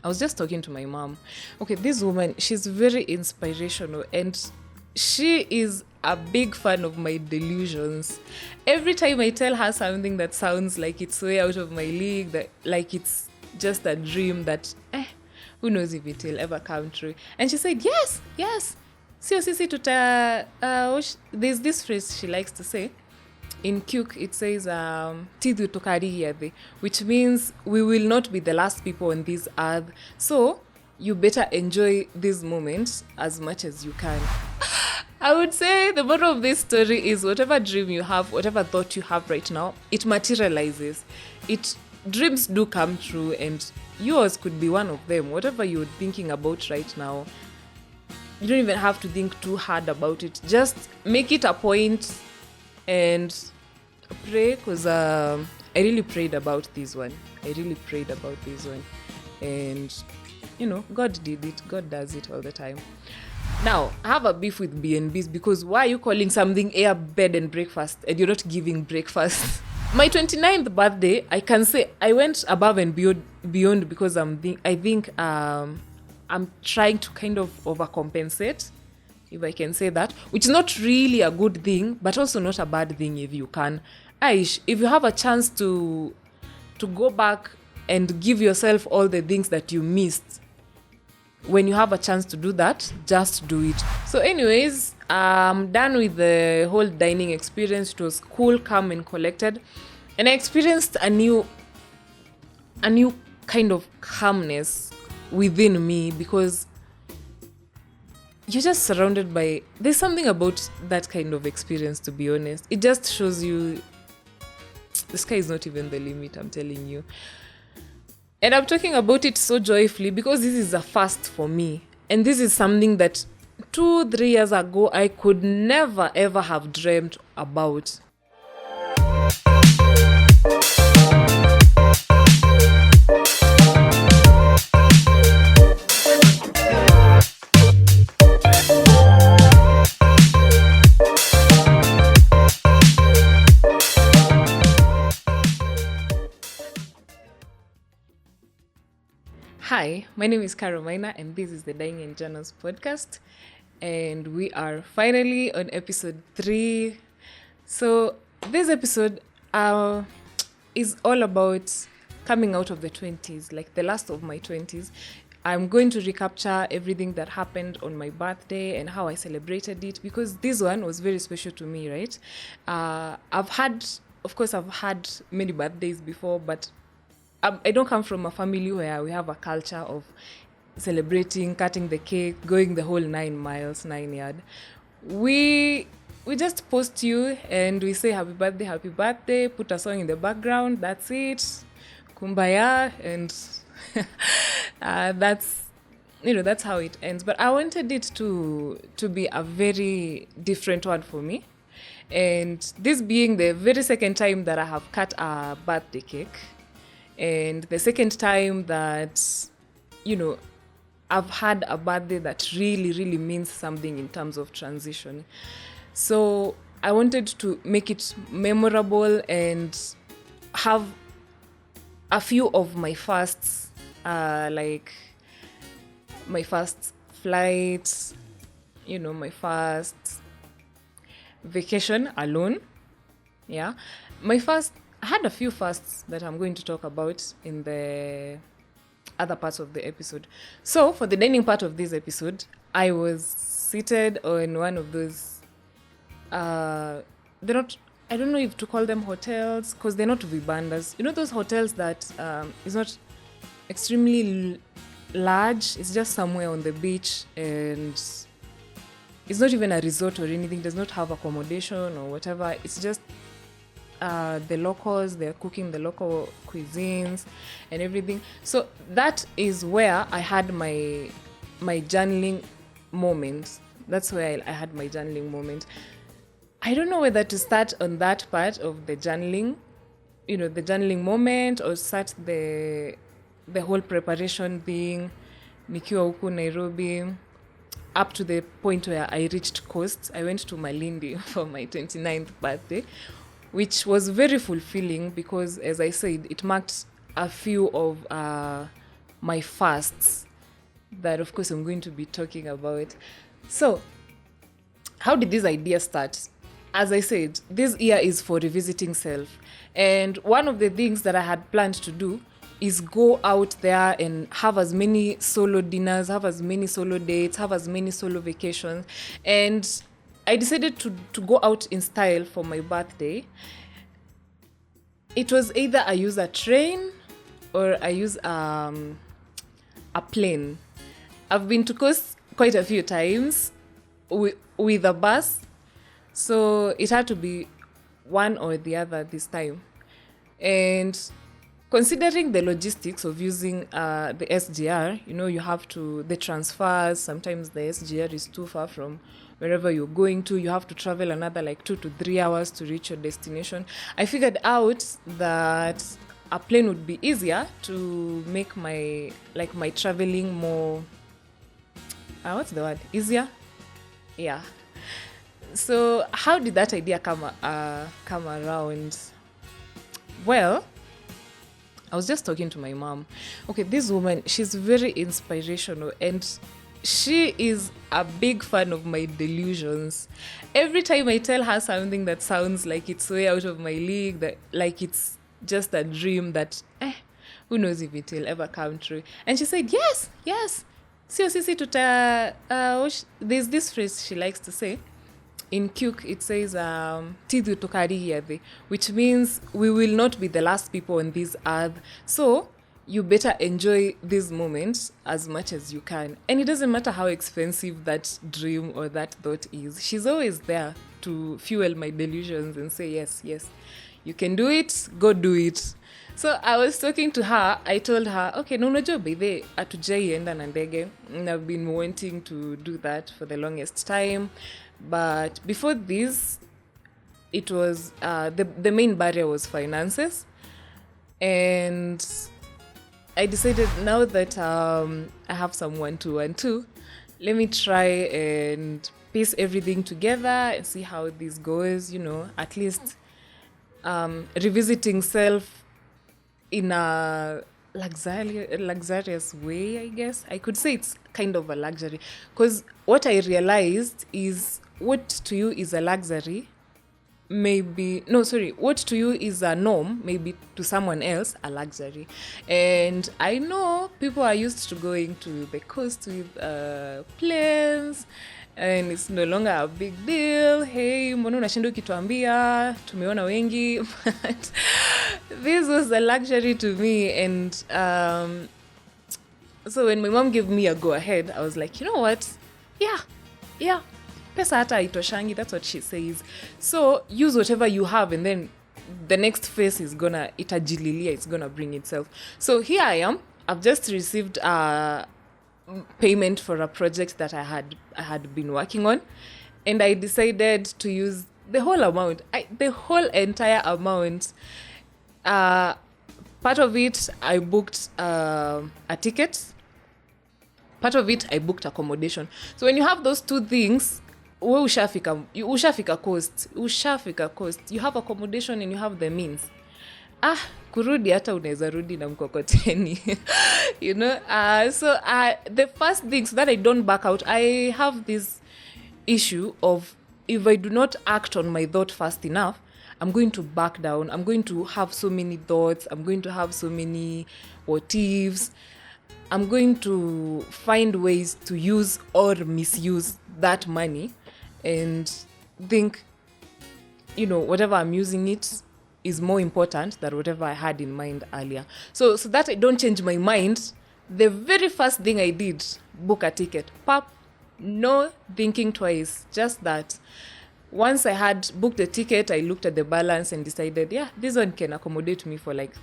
I was just talking to my mom. Okay, this woman, she's very inspirational and she is a big fan of my delusions. Every time I tell her something that sounds like it's way out of my league, that like it's just a dream that who knows if it will ever come true. And she said, yes, yes. Sio sisi tuta there's this phrase she likes to say. In Kuk, it says, Tidhu tukarihiadhi, which means we will not be the last people on this earth. So you better enjoy this moment as much as you can. I would say the moral of this story is whatever dream you have, whatever thought you have right now, it materializes. Dreams do come true, and yours could be one of them. Whatever you're thinking about right now, you don't even have to think too hard about it. Just make it a point and pray, because I really prayed about this one. And God did it. God does it all the time. Now, I have a beef with BNBs because why are you calling something air bed and breakfast and you're not giving breakfast? My 29th birthday, I can say I went above and beyond because I think I'm trying to kind of overcompensate, if I can say that, which is not really a good thing, but also not a bad thing if you can. Aish, if you have a chance to go back and give yourself all the things that you missed, when you have a chance to do that, just do it. So anyways, I'm done with the whole dining experience. It was cool, calm and collected. And I experienced a new kind of calmness within me because you're just surrounded by, there's something about that kind of experience, to be honest. It just shows you the sky is not even the limit, I'm telling you. And I'm talking about it so joyfully because this is a first for me. And this is something that 2-3 years ago, I could never ever have dreamt about. Hi, my name is Carolina and this is the Dying and Journals podcast, and we are finally on episode 3. So this episode is all about coming out of the 20s, like the last of my 20s. I'm going to recapture everything that happened on my birthday and how I celebrated it, because this one was very special to me, right? I've had many birthdays before, but I don't come from a family where we have a culture of celebrating, cutting the cake, going the whole 9 miles, 9 yard. We just post you and we say happy birthday, put a song in the background, that's it, kumbaya, and that's how it ends. But I wanted it to be a very different one for me. And this being the very second time that I have cut a birthday cake, and the second time that, I've had a birthday that really, really means something in terms of transition. So I wanted to make it memorable and have a few of my firsts, like my first flight, my first vacation alone. Yeah. I had a few firsts that I'm going to talk about in the other parts of the episode. So for the dining part of this episode, I was seated on one of those, I don't know if to call them hotels, because they're not vibandas. Those hotels that is not extremely large, it's just somewhere on the beach, and it's not even a resort or anything, it does not have accommodation or whatever, it's just the locals, they're cooking the local cuisines and everything. So that is where I had my journaling moment. That's where I had my journaling moment. I don't know whether to start on that part of the journaling, the journaling moment, or start the whole preparation thing, nikiwa huku Nairobi, up to the point where I reached Coast. I went to Malindi for my 29th birthday, which was very fulfilling because, as I said, it marked a few of my fasts that, of course, I'm going to be talking about. So, how did this idea start? As I said, this year is for revisiting self. And one of the things that I had planned to do is go out there and have as many solo dinners, have as many solo dates, have as many solo vacations. And I decided to go out in style for my birthday. It was either I use a train or I use a plane. I've been to Coast quite a few times with a bus, so it had to be one or the other this time. And considering the logistics of using the SGR, you have the transfers, sometimes the SGR is too far from wherever you're going to. You have to travel another like 2 to 3 hours to reach your destination. I figured out that a plane would be easier to make my traveling more, what's the word? Easier? Yeah. So how did that idea come around? Well, I was just talking to my mom. Okay, this woman, she's very inspirational and she is a big fan of my delusions. Every time I tell her something that sounds like it's way out of my league, that like it's just a dream that, who knows if it will ever come true. And she said, yes. Sio sisi there's this phrase she likes to say. In Kyuk, it says, Tidhu tukari, which means we will not be the last people on this earth. So you better enjoy these moments as much as you can. And it doesn't matter how expensive that dream or that thought is. She's always there to fuel my delusions and say, yes, you can do it, go do it. So I was talking to her. I told her, okay, unajua baby, hatujaienda na ndege. I've been wanting to do that for the longest time. But before this, it was the main barrier was finances. And I decided now that I have some 1-2-1-2, let me try and piece everything together and see how this goes, at least revisiting self in a luxurious way, I guess. I could say it's kind of a luxury. Because what I realized is what to you is a luxury, what to you is a norm, maybe to someone else, a luxury. And I know people are used to going to the coast with planes, and it's no longer a big deal. Hey, mbona unashinda ukituambia, tumeona wengi. But this was a luxury to me. And so when my mom gave me a go ahead, I was like, you know what? Yeah. Pesa hata haitoshangi, that's what she says. So use whatever you have, and then the next phase is itajililia, it's gonna bring itself. So here I am. I've just received payment for a project that I had been working on, and I decided to use the whole amount, the whole entire amount. Part of it I booked a ticket. Part of it I booked accommodation. So when you have those two things, ushafika coast, you have accommodation and you have the means. Kurudi hata unaweza rudi na mkokoteni. So the first thing, so that I don't back out, I have this issue of, if I do not act on my thought fast enough, I'm going to back down. I'm going to have so many thoughts. I'm going to have so many what ifs. I'm going to find ways to use or misuse that money and think, whatever I'm using it is more important than whatever I had in mind earlier. So that I don't change my mind, the very first thing I did, book a ticket. Pop, no thinking twice, just that. Once I had booked the ticket, I looked at the balance and decided, this one can accommodate me for like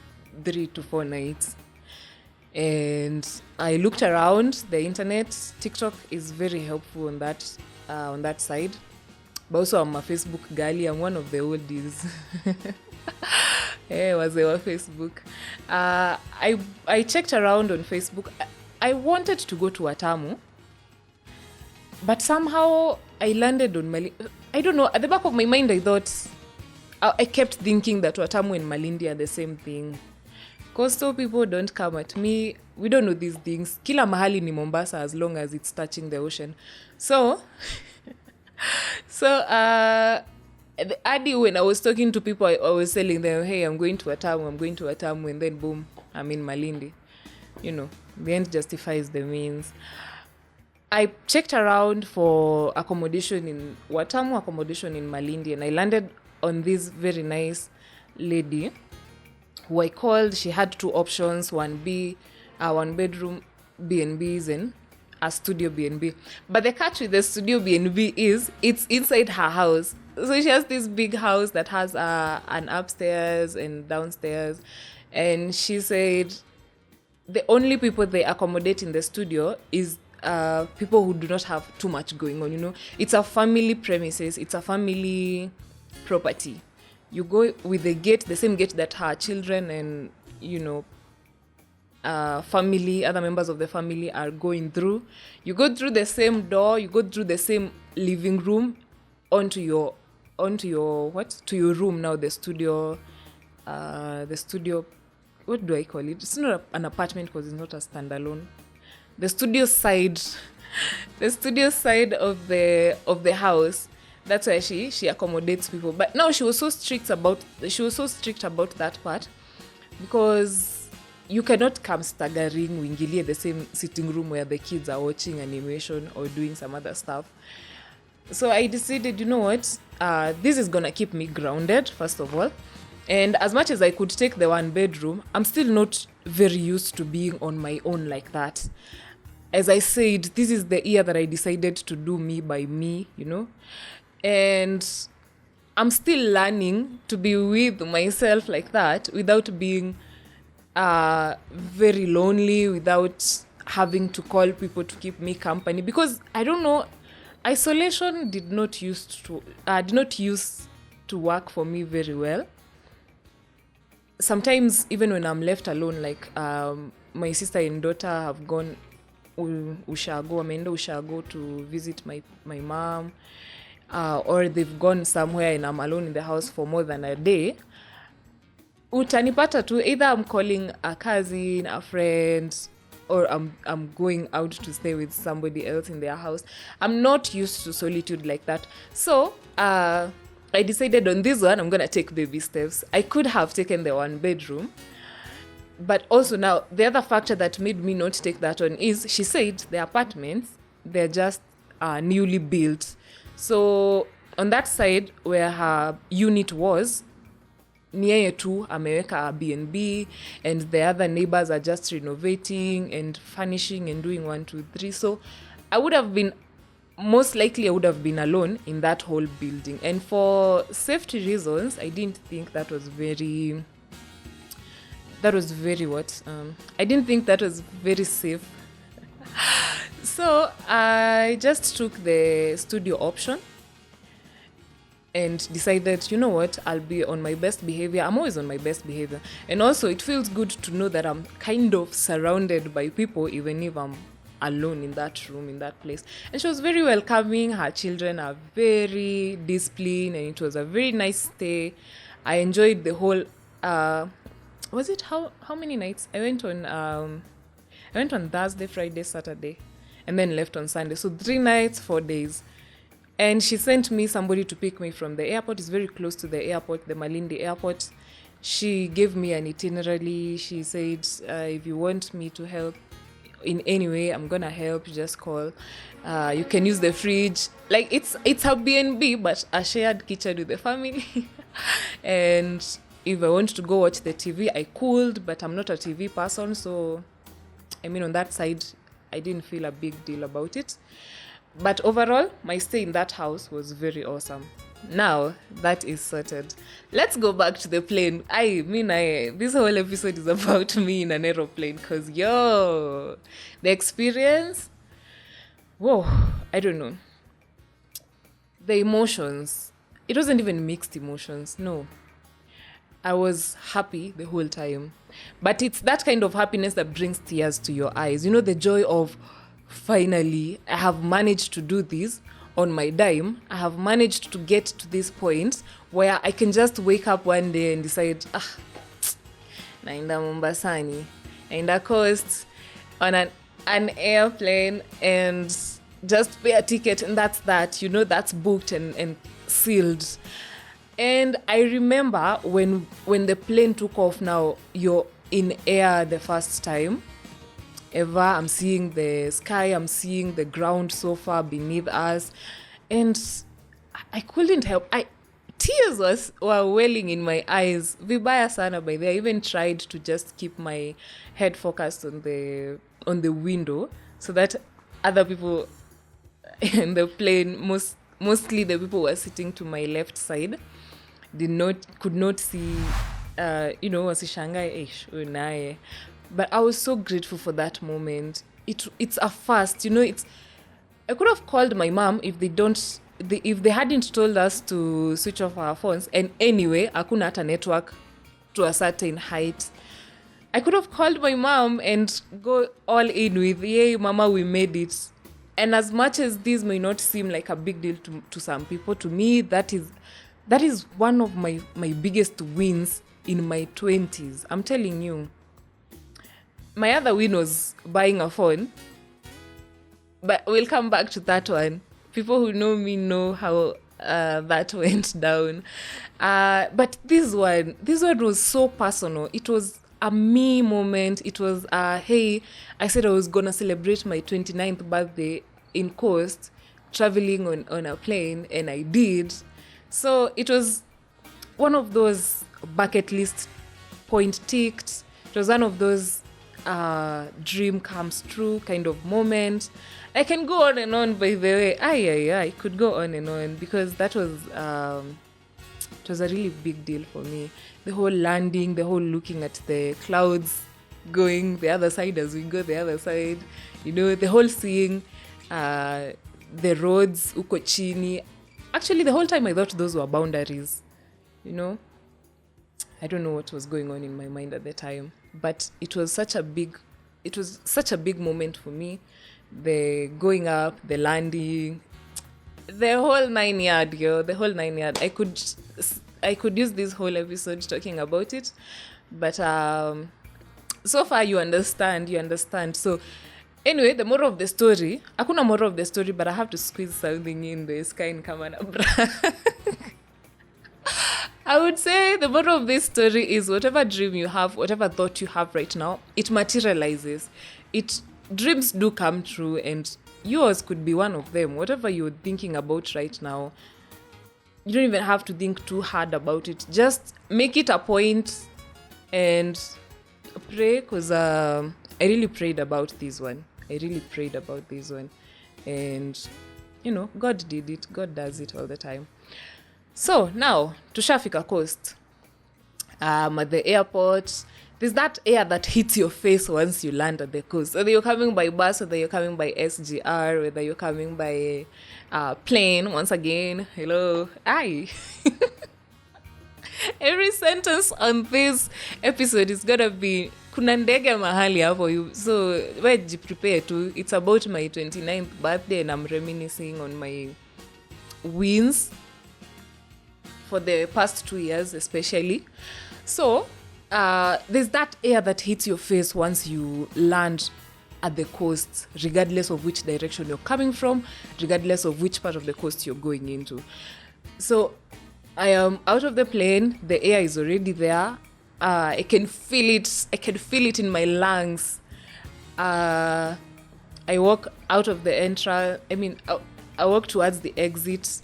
3 to 4 nights. And I looked around the internet. TikTok is very helpful on that side. But also I'm a Facebook girly. I'm one of the oldies. Was on Facebook. I checked around on Facebook. I wanted to go to Watamu, but somehow I landed on Malindi. I don't know. At the back of my mind, I thought, I kept thinking that Watamu and Malindi are the same thing. Coastal people don't come at me. We don't know these things. Kila mahali ni Mombasa as long as it's touching the ocean. So, Adi, when I was talking to people, I was telling them, hey, I'm going to Watamu, and then boom, I'm in Malindi. You know, the end justifies the means. I checked around for accommodation in Watamu, accommodation in Malindi, and I landed on this very nice lady who I called. She had two options, one bedroom B&Bs and a studio B&B. But the catch with the studio B&B is it's inside her house. So she has this big house that has an upstairs and downstairs. And she said the only people they accommodate in the studio is people who do not have too much going on, you know. It's a family premises. It's a family property. You go with the same gate that her children and, you know, other members of the family are going through. You go through the same door, you go through the same living room onto your room now, the studio, what do I call it? It's not an apartment because it's not a standalone. The studio side of the house. That's why she accommodates people. But now she was so strict about that part, because you cannot come staggering uingilie the same sitting room where the kids are watching animation or doing some other stuff. So I decided, you know what, this is gonna keep me grounded, first of all. And as much as I could take the one bedroom, I'm still not very used to being on my own like that. As I said, this is the year that I decided to do me by me, you know. And I'm still learning to be with myself like that without being very lonely, without having to call people to keep me company. Because I don't know, isolation did not use to work for me very well. Sometimes even when I'm left alone, like my sister and daughter have gone Ushago to visit my mom, or they've gone somewhere and I'm alone in the house for more than a day. Utanipata tu, either I'm calling a cousin, a friend, or I'm going out to stay with somebody else in their house. I'm not used to solitude like that. So I decided on this one, I'm going to take baby steps. I could have taken the one bedroom. But also now, the other factor that made me not take that one is, she said the apartments, they're just newly built. So on that side where her unit was, niye tu ameweka a B&B, and the other neighbors are just renovating and furnishing and doing 1, 2, 3. So most likely I would have been alone in that whole building. And for safety reasons, I didn't think that was very I didn't think that was very safe. So I just took the studio option and decided, you know what, I'll be on my best behavior. I'm always on my best behavior. And also it feels good to know that I'm kind of surrounded by people, even if I'm alone in that room, in that place. And she was very welcoming. Her children are very disciplined, and it was a very nice stay. I enjoyed the whole was it how many nights? I went on Thursday, Friday, Saturday, and then left on Sunday. So 3 nights, 4 days. And she sent me somebody to pick me from the airport. It's very close to the airport, the Malindi airport. She gave me an itinerary. She said, if you want me to help in any way, I'm gonna help. Just call. You can use the fridge. Like it's a B&B, but a shared kitchen with the family. And if I want to go watch the TV, I could, but I'm not a TV person. So, I mean, on that side, I didn't feel a big deal about it. But overall, my stay in that house was very awesome. Now, that is sorted. Let's go back to the plane. This whole episode is about me in an aeroplane, because, the experience, whoa, I don't know. The emotions, it wasn't even mixed emotions, no. I was happy the whole time. But it's that kind of happiness that brings tears to your eyes. You know, the joy of, finally, I have managed to do this on my dime. I have managed to get to this point where I can just wake up one day and decide, naenda Mombasani, naenda coast on an airplane, and just pay a ticket, and that's that. That's booked and sealed. And I remember when the plane took off. Now you're in air the first time ever. I'm seeing the sky, I'm seeing the ground so far beneath us, and I couldn't help. Tears were welling in my eyes. Vibaya sana by there. I even tried to just keep my head focused on the window so that other people in the plane, mostly the people who were sitting to my left side, could not see, wasishangae unaye. But I was so grateful for that moment. It's a first, I could have called my mom if they hadn't told us to switch off our phones. And anyway, hakuna hata network to a certain height. I could have called my mom and go all in with, yay, mama, we made it. And as much as this may not seem like a big deal to some people, to me, that is one of my biggest wins in my 20s. I'm telling you. My other win was buying a phone. But we'll come back to that one. People who know me know how that went down. But this one was so personal. It was a me moment. It was, hey, I said I was going to celebrate my 29th birthday in Coast, traveling on a plane, and I did. So it was one of those bucket list point ticked. It was one of those dream comes true kind of moment. I can go on and on, by the way. I could go on and on, because that was it was a really big deal for me. The whole landing, the whole looking at the clouds going the other side as we go the other side, the whole seeing the roads uko chini. Actually, the whole time I thought those were boundaries. I don't know what was going on in my mind at the time, but it was such a big moment for me. The going up, the landing, the whole 9 yard, the whole 9 yard. I could use this whole episode talking about it, but so far you understand. So anyway, the moral of the story, hakuna moral of the story, but I have to squeeze something in the Sky in Kamanabra. I would say the moral of this story is, whatever dream you have, whatever thought you have right now, it materializes. Dreams do come true, and yours could be one of them. Whatever you're thinking about right now, you don't even have to think too hard about it. Just make it a point and pray, because I really prayed about this one. And, God did it. God does it all the time. So now, tushafika Coast. At the airport, there's that air that hits your face once you land at the coast. Whether you're coming by bus, whether you're coming by SGR, whether you're coming by plane, once again, hello, hi. Every sentence on this episode is gonna be kuna ndege mahali hapo. So prepare to. It's about my 29th birthday, and I'm reminiscing on my wins for the past 2 years, especially. So there's that air that hits your face once you land at the coast, regardless of which direction you're coming from, regardless of which part of the coast you're going into. So I am out of the plane. The air is already there. I can feel it in my lungs. I walk out of the entrance. I walk towards the exit,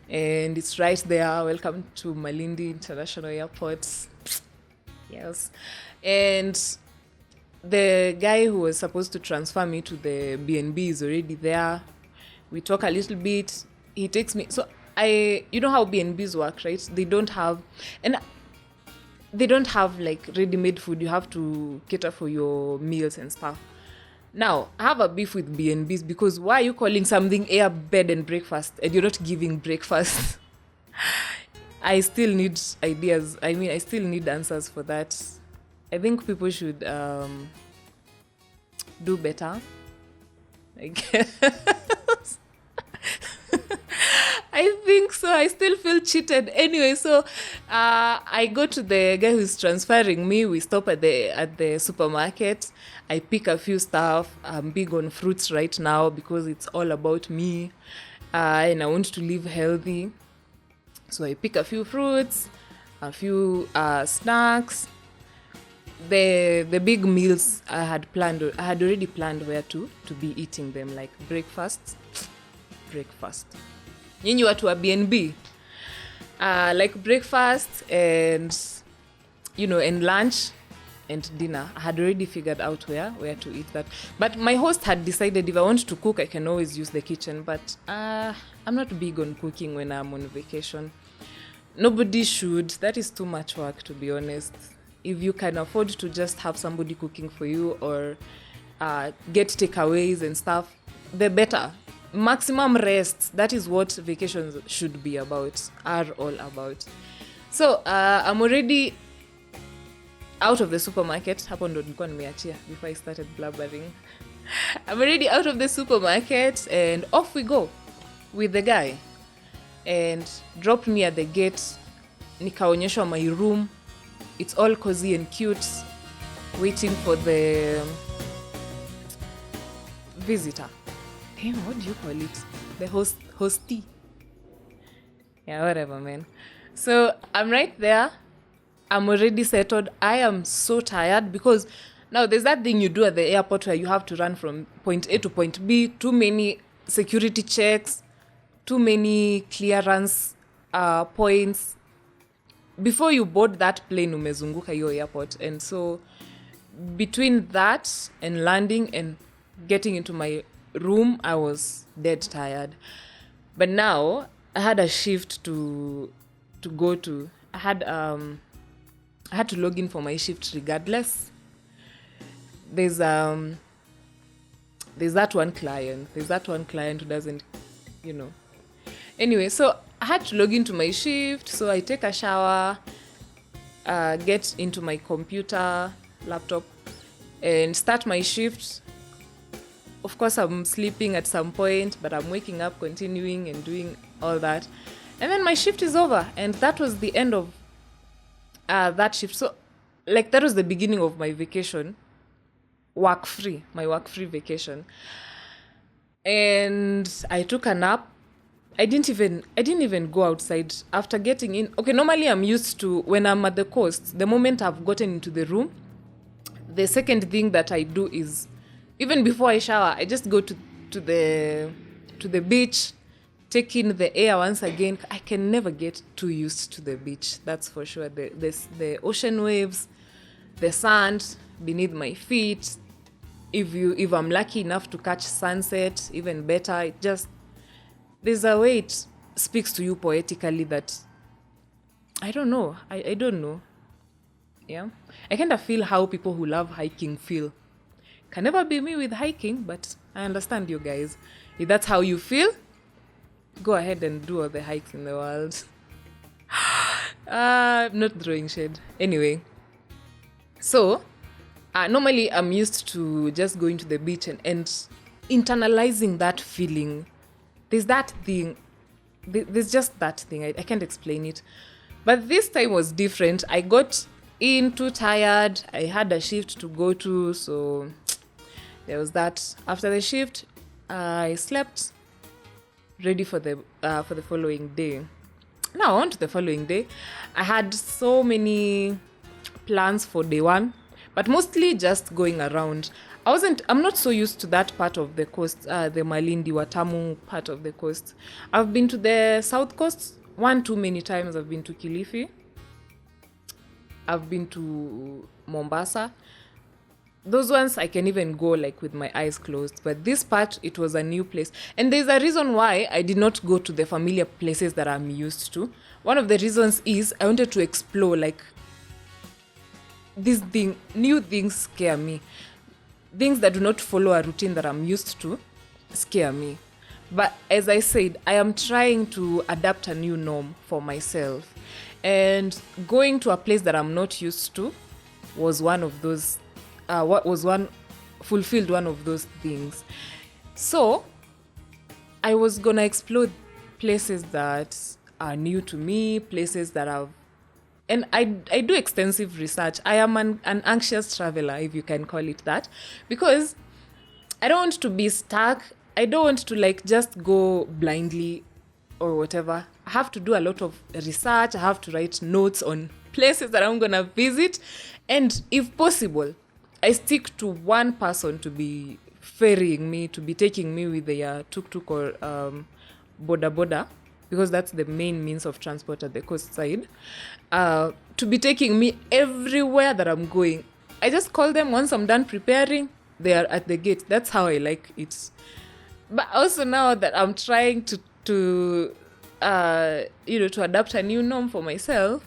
and it's right there. Welcome to Malindi International Airport. Yes. And the guy who was supposed to transfer me to the B&B is already there. We talk a little bit. He takes me. So you know how B&Bs work, right? They don't have like ready-made food. You have to cater for your meals and stuff. Now, I have a beef with B&Bs, because why are you calling something air, bed and breakfast and you're not giving breakfast? I still need ideas. I still need answers for that. I think people should do better, I guess. I think so. I still feel cheated. Anyway, so I go to the guy who's transferring me. We stop at the supermarket. I pick a few stuff. I'm big on fruits right now because it's all about me, and I want to live healthy. So I pick a few fruits, a few snacks. The big meals I had already planned where to be eating them, like breakfast. Nyinyi watu wa BNB, like breakfast and and lunch and dinner. I had already figured out where to eat that. But my host had decided if I want to cook, I can always use the kitchen. But I'm not big on cooking when I'm on vacation. Nobody should. That is too much work, to be honest. If you can afford to just have somebody cooking for you or get takeaways and stuff, the better. Maximum rest. That is what vacations should be about, are all about. So I'm already out of the supermarket. Hapo ndo nilikuwa nimeachia before I started blabbering. I'm already out of the supermarket and off we go with the guy. And dropped me at the gate. Nikaonyeshwa my room. It's all cozy and cute. Waiting for the visitor. Damn, what do you call it? The hostee. Yeah, whatever, man. So I'm right there. I'm already settled. I am so tired because now there's that thing you do at the airport where you have to run from point A to point B. Too many security checks, too many clearance points. Before you board that plane, umezunguka hiyo airport. And so between that and landing and getting into my room, I was dead tired. But now I had a shift to go to. I had to log in for my shift regardless. There's that one client. There's that one client who doesn't, Anyway, so I had to log into my shift. So I take a shower, get into my computer, laptop, and start my shift. Of course, I'm sleeping at some point, but I'm waking up, continuing and doing all that. And then my shift is over. And that was the end of that shift. So, that was the beginning of my vacation. My work-free vacation. And I took a nap. I didn't even go outside after getting in. Okay, normally I'm used to, when I'm at the coast, the moment I've gotten into the room, the second thing that I do is, even before I shower, I just go to the beach, take in the air once again. I can never get too used to the beach, that's for sure. The ocean waves, the sand beneath my feet. If I'm lucky enough to catch sunset, even better. There's a way it speaks to you poetically that I don't know. I don't know. Yeah, I kind of feel how people who love hiking feel. Can never be me with hiking, but I understand you guys. If that's how you feel, go ahead and do all the hikes in the world. I'm not throwing shade. Anyway, so normally I'm used to just going to the beach and internalizing that feeling. There's that thing. There's just that thing. I can't explain it. But this time was different. I got in too tired. I had a shift to go to, so there was that. After the shift, I slept, ready for the following day. Now on to the following day. I had so many plans for day one, but mostly just going around. I'm not so used to that part of the coast, the Malindi, Watamu part of the coast. I've been to the south coast too many times. I've been to Kilifi. I've been to Mombasa. Those ones I can even go with my eyes closed. But this part, it was a new place. And there's a reason why I did not go to the familiar places that I'm used to. One of the reasons is I wanted to explore, new things scare me. Things that do not follow a routine that I'm used to scare me. But as I said, I am trying to adapt a new norm for myself. And going to a place that I'm not used to was one of those, fulfilled one of those things. So I was gonna explore places that are new to me, places that I've and I do extensive research. I am an anxious traveler, if you can call it that, because I don't want to be stuck. I don't want to like just go blindly or whatever. I have to do a lot of research. I have to write notes on places that I'm gonna visit, and if possible, I stick to one person to be ferrying me, to be taking me with their tuk-tuk or boda boda, because that's the main means of transport at the coast side, to be taking me everywhere that I'm going. I just call them once I'm done preparing, they are at the gate. That's how I like it. But also now that I'm trying to to adapt a new norm for myself,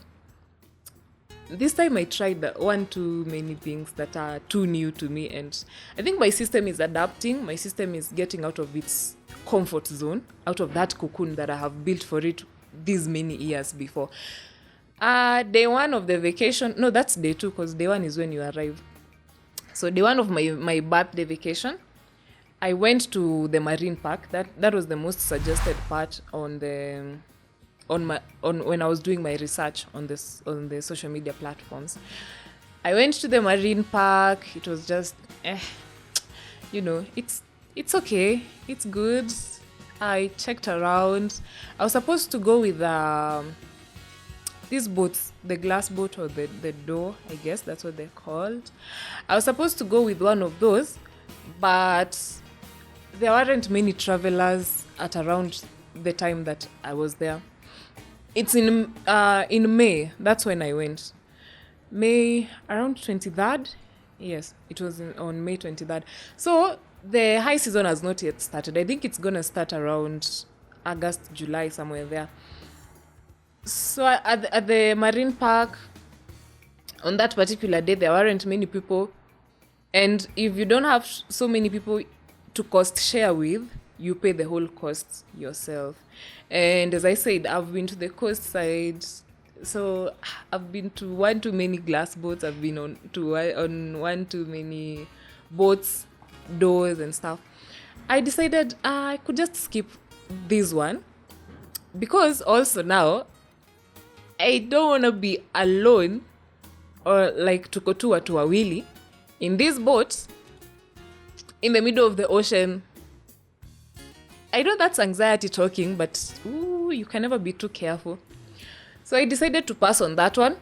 this time I tried one too many things that are too new to me, and I think my system is adapting. My system is getting out of its comfort zone, out of that cocoon that I have built for it these many years before. Day one of the vacation, no, that's day two, because day one is when you arrive. So day one of my birthday vacation, I went to the marine park. That was the most suggested part on when I was doing my research on the social media platforms. I went to the marine park. It was just it's okay. It's good. I checked around. I was supposed to go with these boats, the glass boat or the door, I guess that's what they're called. I was supposed to go with one of those, but there weren't many travelers at around the time that I was there. It's in May. That's when I went. May around 23rd. Yes, it was on May 23rd. So the high season has not yet started. I think it's gonna start around August, July, somewhere there. So at the marine park, on that particular day, there weren't many people. And if you don't have so many people to cost share with, you pay the whole cost yourself. And as I said, I've been to the coast side. So I've been to one too many glass boats. I've been on one too many boats, doors and stuff. I decided I could just skip this one, because also now I don't want to be alone or like tuko tu watu wawili in this boat in the middle of the ocean. I know that's anxiety talking, but you can never be too careful. So I decided to pass on that one.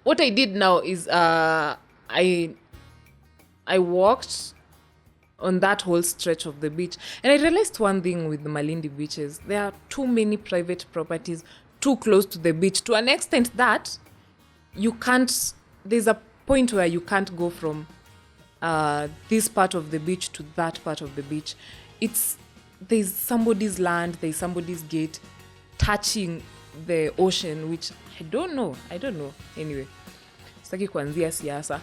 What I did now is I walked on that whole stretch of the beach, and I realized one thing with the Malindi beaches: there are too many private properties too close to the beach, to an extent that there's a point where you can't go from this part of the beach to that part of the beach. There's somebody's land, there's somebody's gate touching the ocean, which I don't know. Anyway, sitaki kuanzia siasa.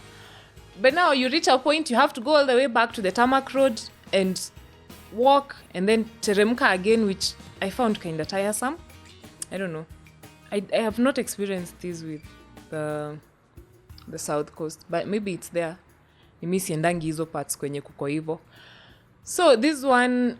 But now you reach a point, you have to go all the way back to the tarmac road and walk and then teremka again, which I found kind of tiresome. I don't know. I have not experienced this with the South Coast, but maybe it's there. Mimi siendangi hizo parts kwenye kuko hivo. So this one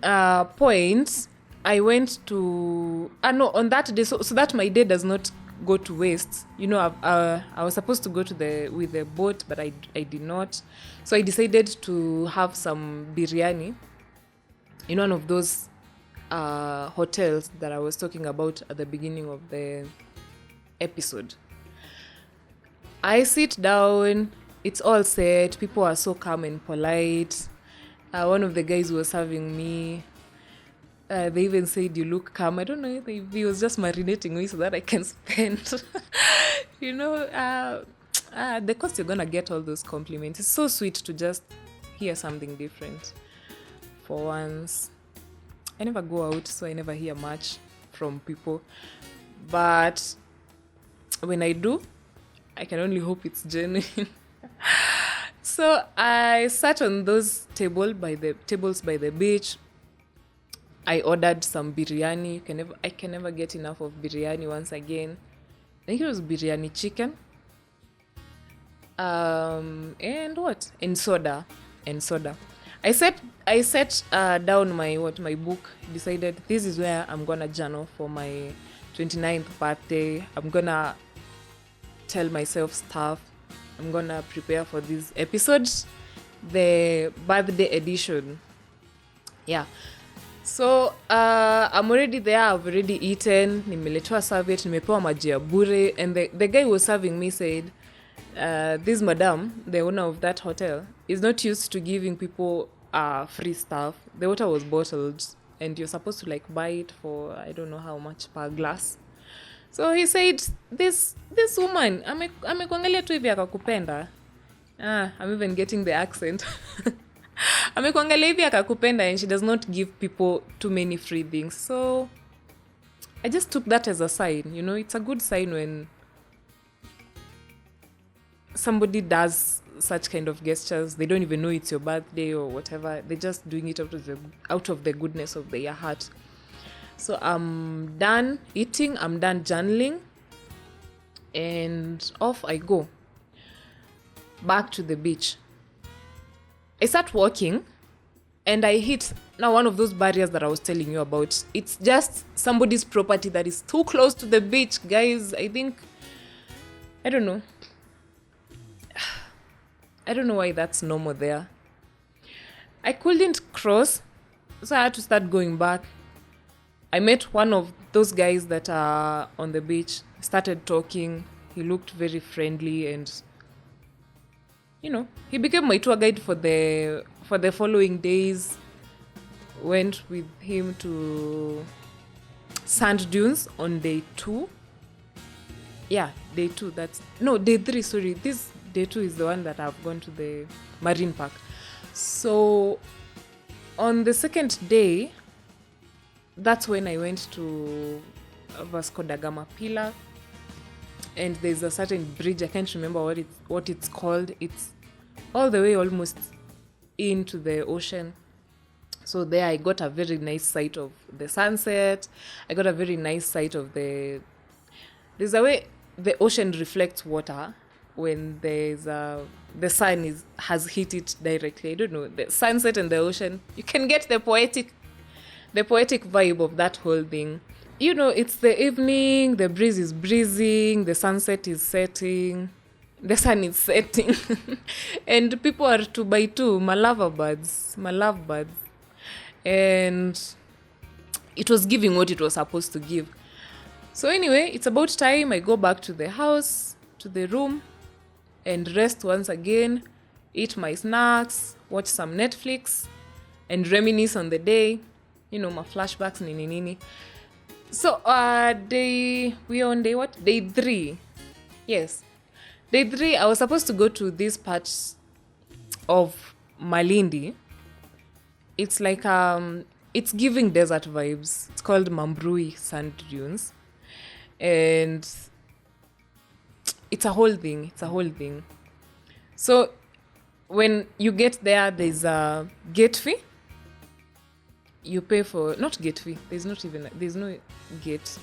point, I went to on that day, so that my day does not go to waste. I was supposed to go with the boat, but I did not. So I decided to have some biryani in one of those hotels that I was talking about at the beginning of the episode. I sit down, it's all set, people are so calm and polite. One of the guys who was serving me, they even said, "You look calm." I don't know if he was just marinating me so that I can spend. The cost you're gonna get all those compliments. It's so sweet to just hear something different for once. I never go out, so I never hear much from people. But when I do, I can only hope it's genuine. So I sat on those tables by the beach. I ordered some biryani. I can never get enough of biryani once again. I think it was biryani chicken. And what? And soda. I set down my book, decided this is where I'm gonna journal for my 29th birthday. I'm gonna tell myself stuff. I'm gonna prepare for this episode, the birthday edition. Yeah. So I'm already there. I've already eaten. Nimeletewa serviette, nimepewa maji ya bure, and the guy who was serving me said, this madam, the owner of that hotel, is not used to giving people free stuff. The water was bottled, and you're supposed to like buy it for I don't know how much per glass. So he said, this woman amekuangalia tu hivi akakupenda. I'm even getting the accent. Amekuangalia hivi akakupenda, and she does not give people too many free things. So I just took that as a sign. It's a good sign when somebody does such kind of gestures. They don't even know it's your birthday or whatever. They're just doing it out of the goodness of their heart. So I'm done eating, I'm done journaling, and off I go back to the beach. I start walking, and I hit now one of those barriers that I was telling you about. It's just somebody's property that is too close to the beach, guys. I don't know why that's normal there. I couldn't cross, so I had to start going back. I met one of those guys that are on the beach, started talking. He looked very friendly, and he became my tour guide for the following days. Went with him to sand dunes on day 2. Yeah, day 2. Day 3. Sorry, this day 2 is the one that I've gone to the marine park. So on the second day, that's when I went to Vasco da Gama Pillar, and there's a certain bridge. I can't remember what it's called. It's all the way almost into the ocean. So there I got a very nice sight of the sunset. I got a very nice sight of there's a way the ocean reflects water when the sun has hit it directly. I don't know, the sunset and the ocean. You can get the poetic vibe of that whole thing. It's the evening, the breeze is breezing, the sunset is setting, the sun is setting, and people are 2 by 2, my lovebirds. And it was giving what it was supposed to give. So anyway, it's about time I go back to the house, to the room, and rest once again, eat my snacks, watch some Netflix, and reminisce on the day. My flashbacks, nini. So we on day what? Day 3. Yes. Day 3, I was supposed to go to this part of Malindi. It's like it's giving desert vibes. It's called Mambrui Sand Dunes. And it's a whole thing. So when you get there, there's a gate fee. You pay for, not gate fee, there's no gate.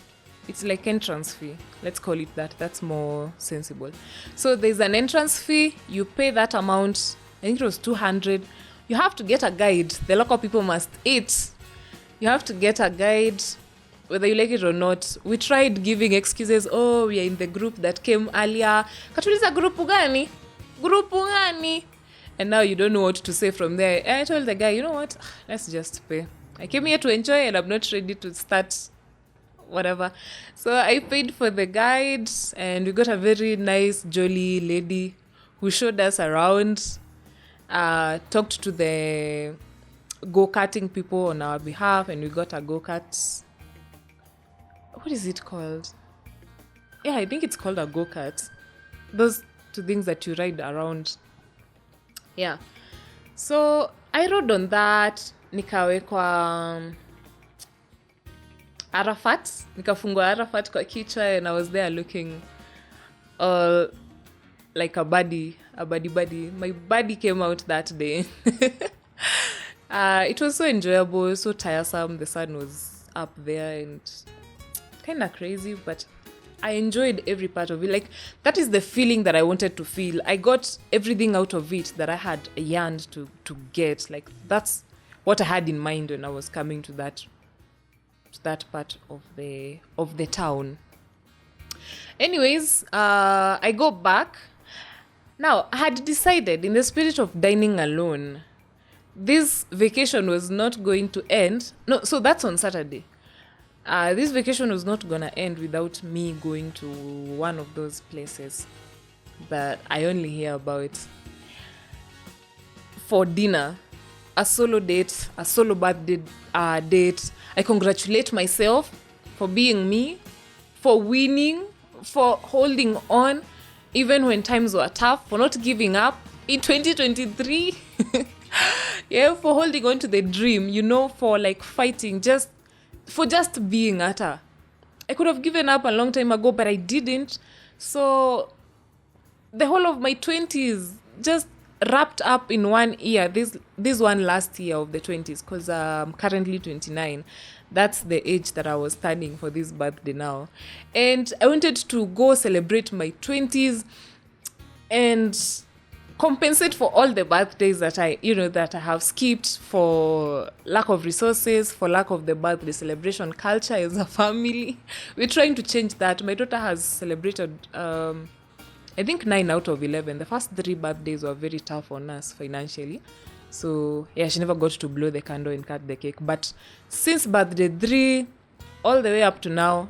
It's like entrance fee. Let's call it that. That's more sensible. So there's an entrance fee. You pay that amount. I think it was 200. You have to get a guide. The local people must eat. You have to get a guide, whether you like it or not. We tried giving excuses. Oh, we are in the group that came earlier. Katuliza grupu gani? And now you don't know what to say from there. And I told the guy, you know what? Let's just pay. I came here to enjoy, and I'm not ready to start whatever. So I paid for the guide, and we got a very nice, jolly lady who showed us around, talked to the go-karting people on our behalf, and we got a go-kart. What is it called? Yeah, I think it's called a go-kart. Those 2 things that you ride around. Yeah. So I rode on that. Nikawekwa Arafat. Nikafungwa Arafat kwa kichwa, and I was there looking all like a buddy. My buddy came out that day. It was so enjoyable, so tiresome. The sun was up there and kind of crazy, but I enjoyed every part of it. Like, that is the feeling that I wanted to feel. I got everything out of it that I had yearned to get. Like, that's what I had in mind when I was coming to that part of the town. Anyways, I go back. Now, I had decided, in the spirit of dining alone, this vacation was not going to end. No, so that's on Saturday. This vacation was not gonna end without me going to one of those places that I only hear about for dinner. A solo date, a solo birthday date. I congratulate myself for being me, for winning, for holding on, even when times were tough, for not giving up in 2023. Yeah, for holding on to the dream, for like fighting, just being at her. I could have given up a long time ago, but I didn't. So the whole of my 20s just wrapped up in 1 year. This one last year of the 20s, because I'm currently 29. That's the age that I was turning for this birthday now. And I wanted to go celebrate my 20s and compensate for all the birthdays that I have skipped for lack of resources, for lack of the birthday celebration culture as a family. We're trying to change that. My daughter has celebrated, I think 9 out of 11. The first 3 birthdays were very tough on us financially. So, yeah, she never got to blow the candle and cut the cake. But since birthday 3, all the way up to now,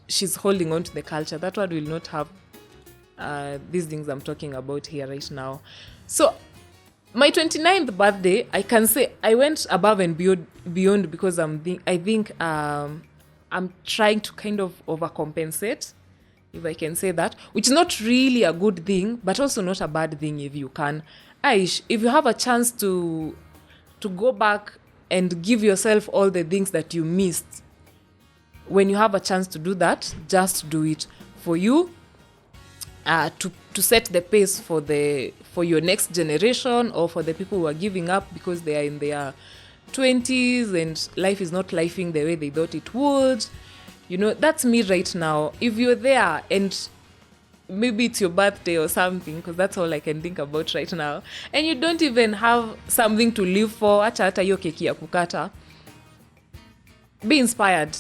she's holding on to the culture. That one will not have these things I'm talking about here right now. So, my 29th birthday, I can say I went above and beyond because I think I'm trying to kind of overcompensate, if I can say that, which is not really a good thing, but also not a bad thing if you can. Aish, if you have a chance to go back and give yourself all the things that you missed, when you have a chance to do that, just do it. For you, to set the pace for your next generation, or for the people who are giving up because they are in their 20s and life is not lifing the way they thought it would. That's me right now. If you're there and maybe it's your birthday or something, because that's all I can think about right now, and you don't even have something to live for, acha hata hiyo keki ya kukata, be inspired.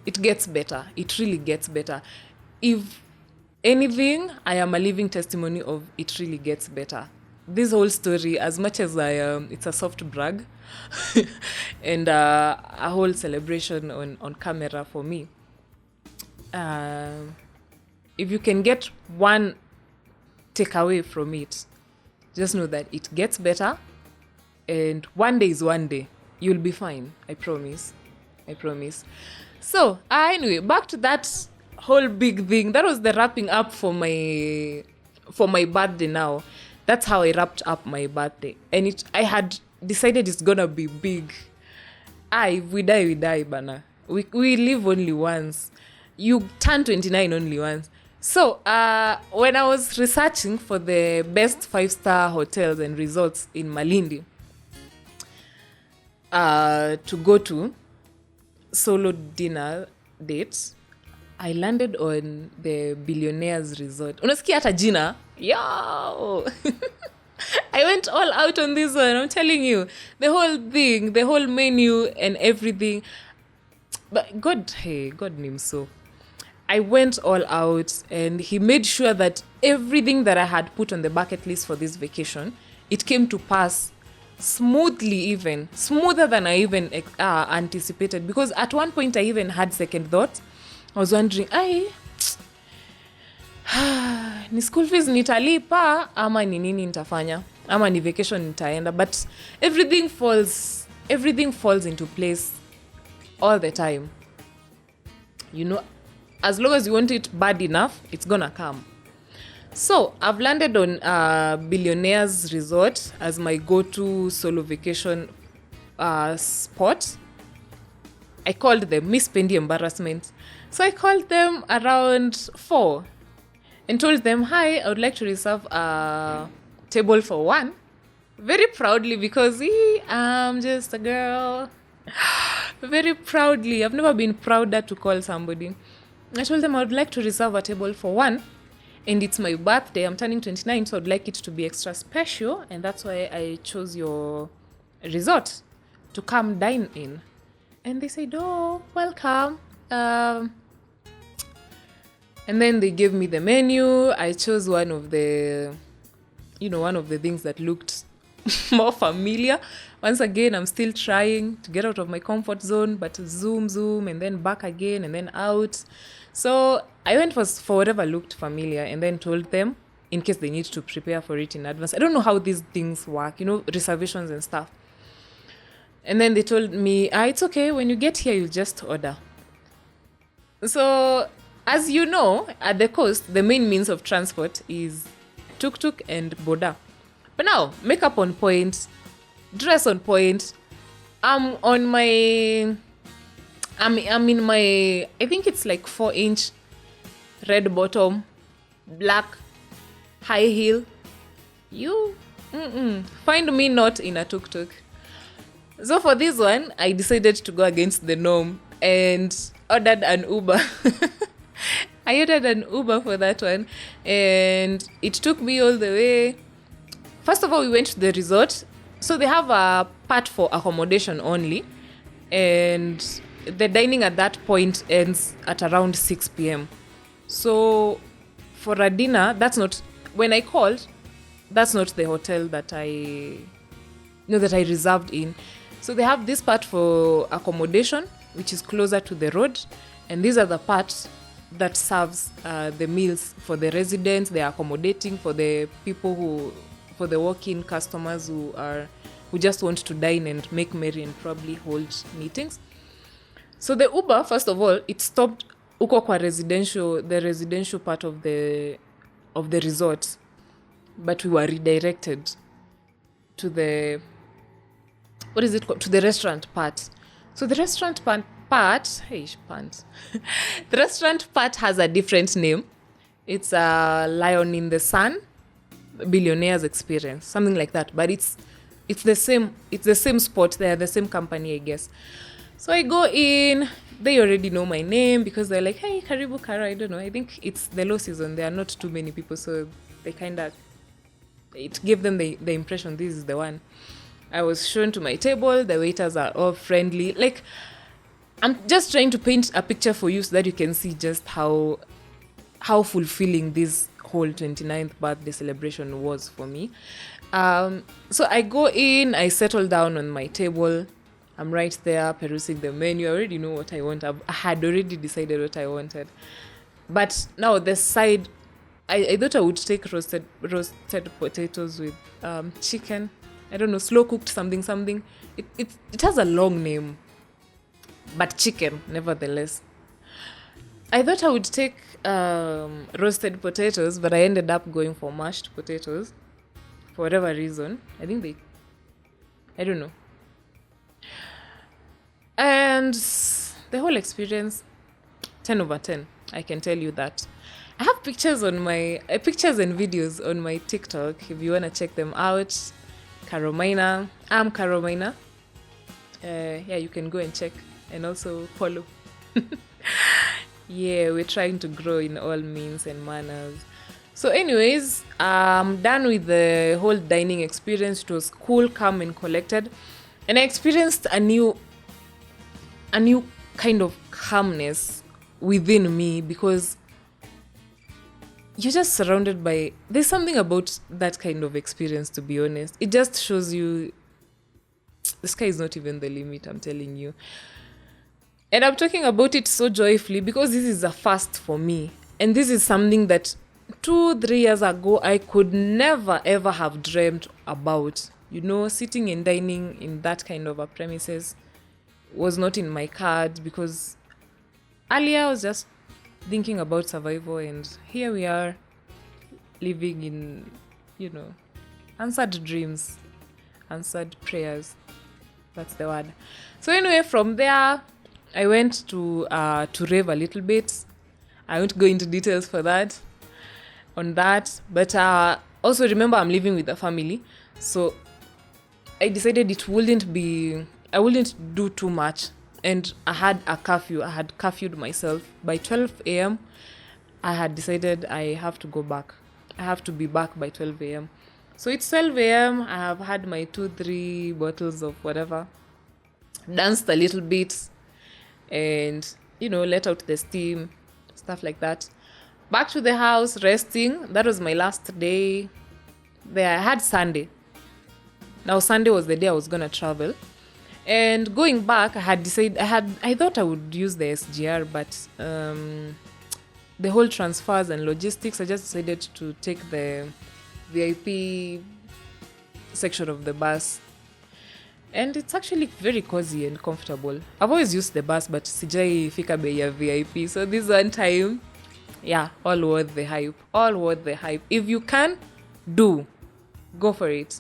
It gets better. It really gets better. If anything, I am a living testimony of it really gets better. This whole story, as much as it's a soft brag and a whole celebration on camera for me. If you can get one takeaway from it, just know that it gets better, and one day is one day. You'll be fine. I promise. So, anyway, back to that whole big thing. That was the wrapping up for my birthday now. That's how I wrapped up my birthday. And I had decided it's gonna be big. If we die, we die, bana. We live only once. You turn 29 only once. So, when I was researching for the best 5-star hotels and resorts in Malindi to go to solo dinner dates, I landed on the Billionaires Resort. Unasikia hata jina? Yo! I went all out on this one. I'm telling you. The whole thing, the whole menu and everything. But God names so. I went all out, and he made sure that everything that I had put on the bucket list for this vacation, it came to pass smoothly, even smoother than I even anticipated. Because at one point I even had second thoughts. I was wondering, ni school fees nitalipa ama ni nini nitafanya ama ni vacation nitaenda, but everything falls into place all the time. As long as you want it bad enough, it's gonna come. So I've landed on Billionaires Resort as my go-to solo vacation spot. I called them Miss Pendi Embarrassment. So I called them around 4 and told them, hi, I would like to reserve a table for 1. Very proudly, because I'm just a girl. Very proudly. I've never been prouder to call somebody. I told them I would like to reserve a table for one. And it's my birthday. I'm turning 29, so I'd like it to be extra special. And that's why I chose your resort to come dine in. And they said, oh, welcome. And then they gave me the menu. I chose one of the things that looked more familiar. Once again, I'm still trying to get out of my comfort zone, but zoom, and then back again, and then out. So I went for whatever looked familiar, and then told them in case they need to prepare for it in advance. I don't know how these things work, reservations and stuff. And then they told me, it's okay. When you get here, you just order. So, as you know, at the coast, the main means of transport is tuk-tuk and boda. But now, makeup on point, dress on point. I'm in my, I think it's like 4-inch red bottom, black high heel. Find me not in a tuk-tuk. So for this one, I decided to go against the norm and ordered an Uber. I ordered an Uber for that one, and it took me all the way. First of all, we went to the resort. So they have a part for accommodation only, and the dining at that point ends at around 6 p.m. So for a dinner, when I called, that's not the hotel that I reserved in. So they have this part for accommodation, which is closer to the road, and these are the parts that serves the meals for the residents. They are accommodating for the people for the walk-in customers who just want to dine and make merry and probably hold meetings. So the Uber, first of all, it stopped uko kwa the residential part of the resort, but we were redirected to the to the restaurant part. So the restaurant part the restaurant part has a different name. It's a Lion in the Sun, Billionaire's Experience, something like that. But it's the same spot. They are the same company, I guess. So I go in. They already know my name because they're like, hey, Karibu Kara. I don't know. I think it's the low season. There are not too many people, so they it gave them the impression this is the one. I was shown to my table. The waiters are all friendly. Like, I'm just trying to paint a picture for you so that you can see just how fulfilling this whole 29th birthday celebration was for me. So I go in, I settle down on my table. I'm right there perusing the menu. I already know what I want. I had already decided what I wanted. But now the side, I thought I would take roasted potatoes with chicken. I don't know, slow cooked something. It has a long name, but chicken, nevertheless. I thought I would take roasted potatoes, but I ended up going for mashed potatoes for whatever reason. I don't know. And the whole experience, 10 over 10, I can tell you that. I have pictures and videos on my TikTok if you want to check them out. Caromina. I'm Caromina. You can go and check and also follow. Yeah, we're trying to grow in all means and manners. So anyways, I'm done with the whole dining experience. It was cool, calm and collected. And I experienced a new kind of calmness within me because you're just surrounded by, there's something about that kind of experience, to be honest. It just shows you the sky is not even the limit, I'm telling you. And I'm talking about it so joyfully because this is a first for me. And this is something that 2-3 years ago, I could never ever have dreamt about. Sitting and dining in that kind of a premises was not in my cards because earlier I was just thinking about survival, and here we are living in, answered dreams, answered prayers. That's the word. So anyway, from there, I went to rave a little bit. I won't go into details on that. But also remember, I'm living with a family. So I decided I wouldn't do too much and I had a curfew. I had curfewed myself. By 12 a.m., I had decided I have to go back. I have to be back by 12 a.m. So it's 12 a.m. I have had my 2-3 bottles of whatever, danced a little bit, and, let out the steam, stuff like that. Back to the house, resting. That was my last day there. I had Sunday. Now, Sunday was the day I was going to travel. And going back, I had decided, I thought I would use the SGR, but the whole transfers and logistics, I just decided to take the VIP section of the bus. And it's actually very cozy and comfortable. I've always used the bus, but sijai fika bei ya VIP. So this one time, yeah, all worth the hype. All worth the hype. If you can, go for it.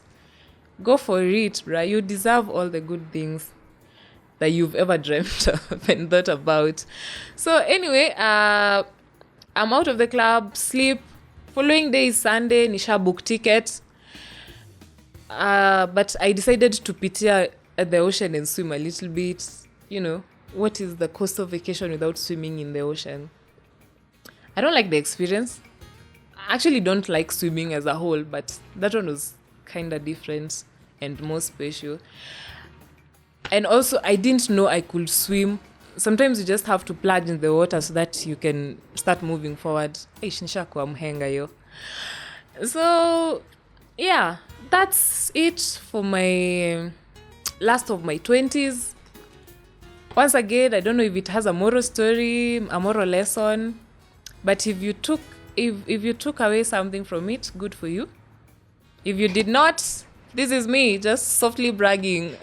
Go for it, right? You deserve all the good things that you've ever dreamt of and thought about. So anyway, I'm out of the club, sleep. Following day is Sunday, nisha book ticket. But I decided to pitia at the ocean and swim a little bit. What is the cost of vacation without swimming in the ocean? I don't like the experience. I actually don't like swimming as a whole, but that one was kind of different and more special. And also, I didn't know I could swim. Sometimes you just have to plunge in the water so that you can start moving forward. So, yeah, that's it for my last of my 20s. Once again, I don't know if it has a moral story, a moral lesson, but if you took away something from it, good for you. If you did not, this is me just softly bragging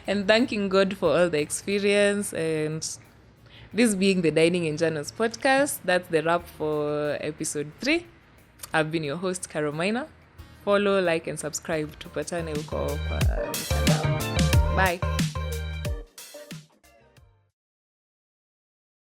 and thanking God for all the experience. And this being the Dining and Journals podcast, that's the wrap for episode 3. I've been your host, Caromina. Follow, like, and subscribe to Patane Uko. Bye.